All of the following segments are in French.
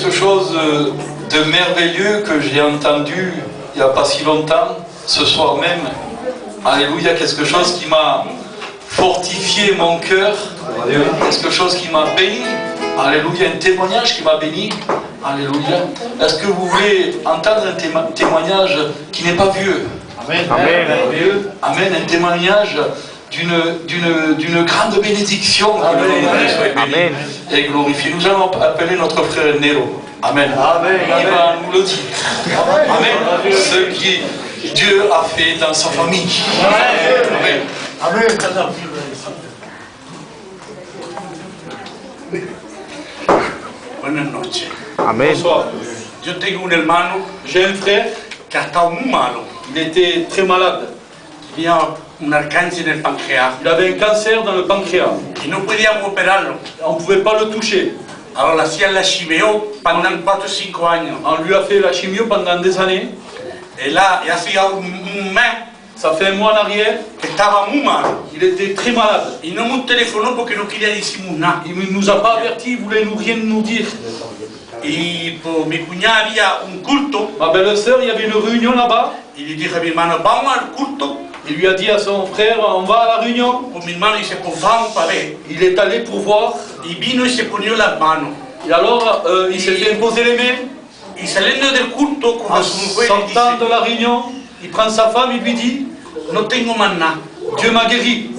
quelque chose de merveilleux que j'ai entendu il n'y a pas si longtemps, ce soir même. Alléluia, quelque chose qui m'a fortifié mon cœur, quelque chose qui m'a béni. Alléluia, un témoignage qui m'a béni. Alléluia. Est-ce que vous voulez entendre un témoignage qui n'est pas vieux? Amen. Amen. Amen, un témoignage d'une grande bénédiction. Amen. Et glorifié. Nous allons appeler notre frère Nero. Amen. Amen. Il va nous le dire. Amen. Ce qui Dieu a fait dans sa famille. Amen. Amen. Buenas noches. Amen. Bonsoir. Yo tengo un hermano J'ai un frère, que ha estado muy malo. il était très malade. Tenía un cáncer en el páncreas Il avait un cancer dans le pancréas. y no podíamos operarlo. On ne pouvait pas le toucher. Ahora le hacían la chimio pendant 4 o 5 años. On lui a fait la chimio pendant des années. Él hacía un mes Ça fait un mois en arrière. que estaba muy malo. Il était très malade. Y no me telefonó porque no quería decirnos nada. Il ne nous a pas avertis, il ne voulait rien nous dire. Y por mi cuñada había un culto Ma belle-sœur, il y avait une réunion là-bas. y le dije a mi hermano, vamos al culto. Il lui a dit à son frère, on va à la réunion. Pues mi hermano dice, pues vamos para ver. Il est allé pour voir. Y vino y se ponió las manos. Et alors, il s'est fait imposer les mains. Y saliendo del culto, En como su mujer le sortant de dice, la réunion, il prend sa femme, il lui dit, no tengo más nada. Dieu m'a guéri.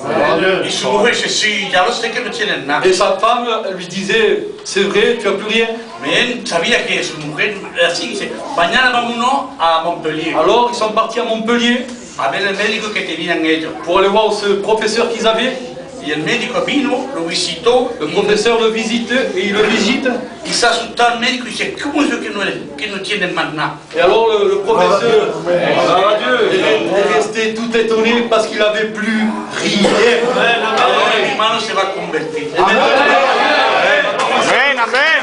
Y su mujer dice, sí, ya lo sé que no tienes nada. Et sa femme lui disait, c'est vrai, tu n'as plus rien. Mais él sabía que su mujer, así dice, mañana vámonos a Montpellier Alors, ils sont partis à Montpellier a ver el médico que tenían ellos. pour aller voir ce professeur qu'ils avaient. Y el médico vino, lo visitó, Le professeur le visite et il le visite. y se asustó al médico y dice, ¿cómo es que no tienes más nada? Et alors le professeur est resté tout étonné parce qu'il n'avait plus rien. Ahora mi hermano se va a convertir. Amen. Amen.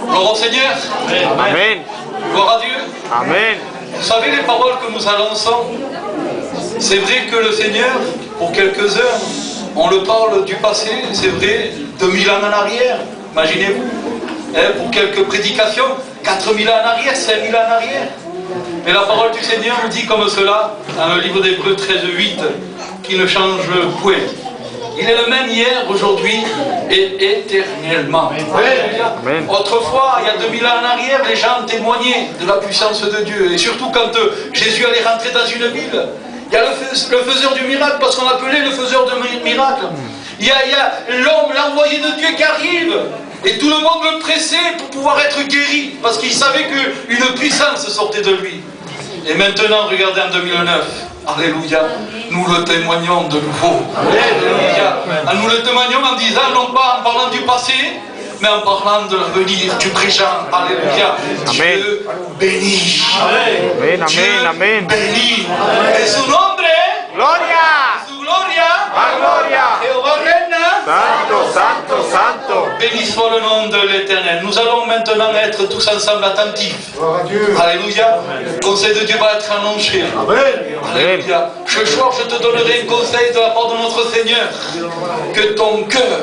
Gloire au Seigneur. Amen. Gloire à Dieu. Amen. Vous savez les paroles que nous annonçons. C'est vrai que le Seigneur, pour quelques heures, on le parle du passé, c'est vrai, 2000 ans en arrière, imaginez-vous. Pour quelques prédications, 4000 ans en arrière, 5000 ans en arrière. Mais la parole du Seigneur nous dit comme cela, dans le livre d'Hébreux 13:8, qui ne change point. Il est le même hier, aujourd'hui et éternellement. Amen. Autrefois, il y a 2000 ans en arrière, les gens témoignaient de la puissance de Dieu. Et surtout quand Jésus allait rentrer dans une ville, il y a le faiseur du miracle, parce qu'on l'appelait le faiseur de miracle. Il y a l'homme, l'envoyé de Dieu qui arrive. Et tout le monde le pressait pour pouvoir être guéri, parce qu'il savait qu'une puissance sortait de lui. Et maintenant, regardez en 2009. Alléluia, nous le témoignons de nouveau. Alléluia. Nous le témoignons en disant, non pas en parlant du passé, mais en parlant de l'avenir, du présent. Alléluia. Amen. Dieu bénit. Amen. Dieu Amen. Amen. bénit. Et son nombre, Gloria. su gloria, La gloria. Jehová reina. Santo, santo, santo. Béni soit le nom de l'Éternel. Nous allons maintenant être tous ensemble attentifs. Alléluia. Le conseil de Dieu va être annoncé. Alléluia. Ce soir, je te donnerai un conseil de la part de notre Seigneur. Que ton cœur,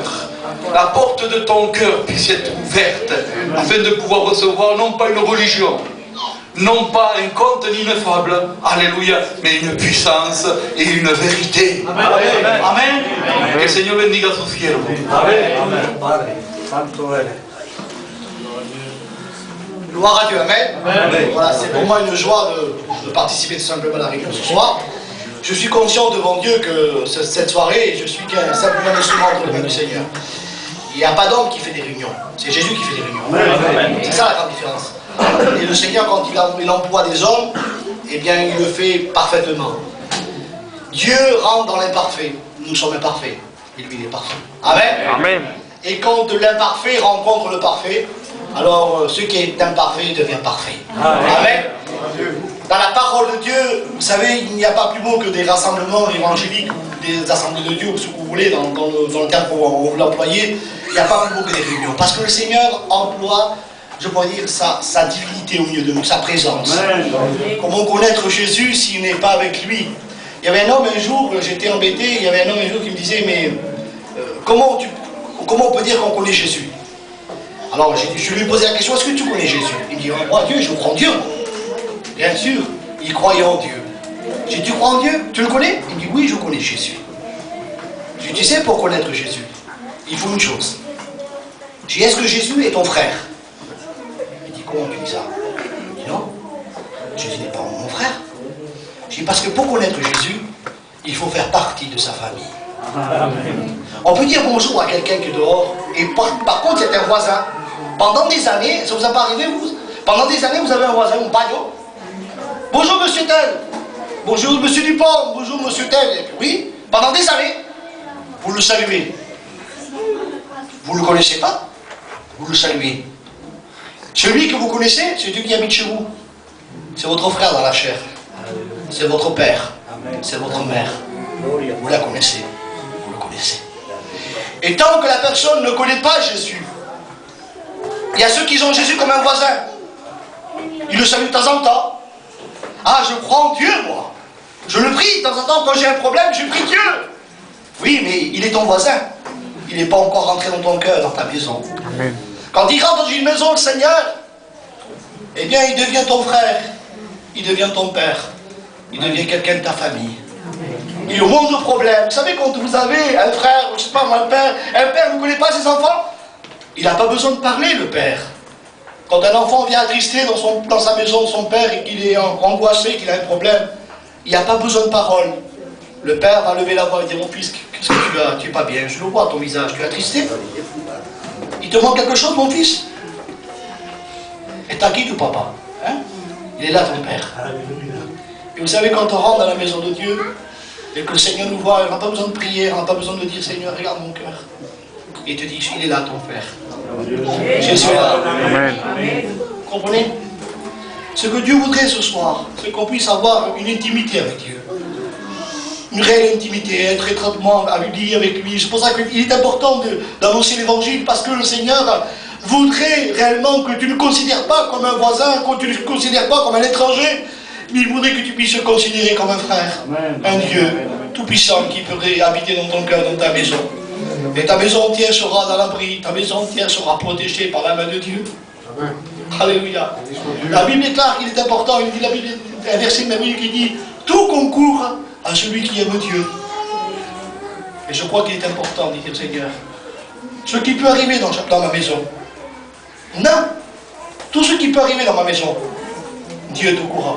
la porte de ton cœur puisse être ouverte afin de pouvoir recevoir non pas une religion, non pas un conte ni une fable, alléluia, mais une puissance et une vérité. Amen. Amen. Que le Seigneur bendiga a sus siervos. Gloire à Dieu, amen. Voilà, c'est pour moi une joie de participer tout simplement à la réunion ce soir. Je suis conscient devant Dieu que cette soirée, je suis simplement instrument entre les mains du Seigneur. Il n'y a pas d'homme qui fait des réunions, c'est Jésus qui fait des réunions. C'est ça la grande différence. Et le Seigneur, quand il emploie des hommes, eh bien il le fait parfaitement. Dieu rentre dans l'imparfait, nous sommes imparfaits, et lui il est parfait. Amen. Amen. Et quand l'imparfait rencontre le parfait, alors ce qui est imparfait devient parfait. Amen. Dans la parole de Dieu, vous savez, il n'y a pas plus beau que des rassemblements évangéliques ou des assemblées de Dieu, ou ce que vous voulez, dans le cadre où vous l'employez, il n'y a pas plus beau que des réunions. Parce que le Seigneur emploie, je pourrais dire, sa divinité au milieu de nous, sa présence. Comment connaître Jésus s'il n'est pas avec lui? Il y avait un homme un jour, j'étais embêté, il y avait un homme un jour qui me disait, mais comment on peut dire qu'on connaît Jésus? Alors je lui ai posé la question, est-ce que tu connais Jésus? Il me dit, moi Dieu, je crois en Dieu. Bien sûr, il croyait en Dieu. J'ai dit, tu crois en Dieu? Tu le connais? Il me dit, oui, je connais Jésus. Je dis, tu sais, pour connaître Jésus, il faut une chose. Je dis, est-ce que Jésus est ton frère? Il dit, comment tu dis ça? Je dis, non, Jésus n'est pas mon frère. Je dis, parce que pour connaître Jésus, il faut faire partie de sa famille. Amen. On peut dire bonjour à quelqu'un qui est dehors, et par contre, c'est un voisin. Pendant des années, ça vous a pas arrivé, vous? Pendant des années, vous avez un voisin, un paillot. Bonjour, monsieur tel. Bonjour, monsieur Dupont. Bonjour, monsieur tel. Et puis, oui, pendant des années, vous le saluez. Vous ne le connaissez pas, vous le saluez. Celui que vous connaissez, c'est celui qui habite chez vous. C'est votre frère dans la chair. C'est votre père. C'est votre mère. Vous la connaissez. Vous le connaissez. Et tant que la personne ne connaît pas Jésus, il y a ceux qui ont Jésus comme un voisin. Ils le saluent de temps en temps. Ah, je crois en Dieu, moi. Je le prie de temps en temps quand j'ai un problème, je prie Dieu. Oui, mais il est ton voisin. Il n'est pas encore rentré dans ton cœur, dans ta maison. Amen. Quand il rentre dans une maison, le Seigneur, eh bien, il devient ton frère. Il devient ton père. Il devient quelqu'un de ta famille. Et au monde de problèmes, vous savez, quand vous avez un frère, je ne sais pas moi, un père ne connaît pas ses enfants, il n'a pas besoin de parler, le père. Quand un enfant vient attristé dans sa maison de son père et qu'il est angoissé, qu'il a un problème, il n'y a pas besoin de parole. Le père va lever la voix et dire, mon fils, qu'est-ce que tu as? Tu n'es pas bien, je le vois ton visage, tu es attristé. Il te manque quelque chose, mon fils? Et t'as qui, ton papa? Hein? Il est là, ton père. Et vous savez, quand on rentre dans la maison de Dieu, et que le Seigneur nous voit, on n'a pas besoin de prier, on n'a pas besoin de dire, Seigneur, regarde mon cœur. Et il te dit, il est là, ton Père. Jésus est là. Amen. Vous comprenez? Ce que Dieu voudrait ce soir, c'est qu'on puisse avoir une intimité avec Dieu. Une réelle intimité, être étroitement avec lui. C'est pour ça qu'il est important d'annoncer l'évangile, parce que le Seigneur voudrait réellement que tu ne le considères pas comme un voisin, que tu ne le considères pas comme un étranger, mais il voudrait que tu puisses le considérer comme un frère, un Dieu tout-puissant qui pourrait habiter dans ton cœur, dans ta maison. Et ta maison entière sera dans l'abri, ta maison entière sera protégée par la main de Dieu. Amen. Alléluia. La Bible déclare qu'il est important, il dit la Bible, un verset merveilleux qui dit tout concourt à celui qui aime Dieu. Et je crois qu'il est important, dit le Seigneur. Ce qui peut arriver dans ma maison, non, tout ce qui peut arriver dans ma maison, Dieu est au courant.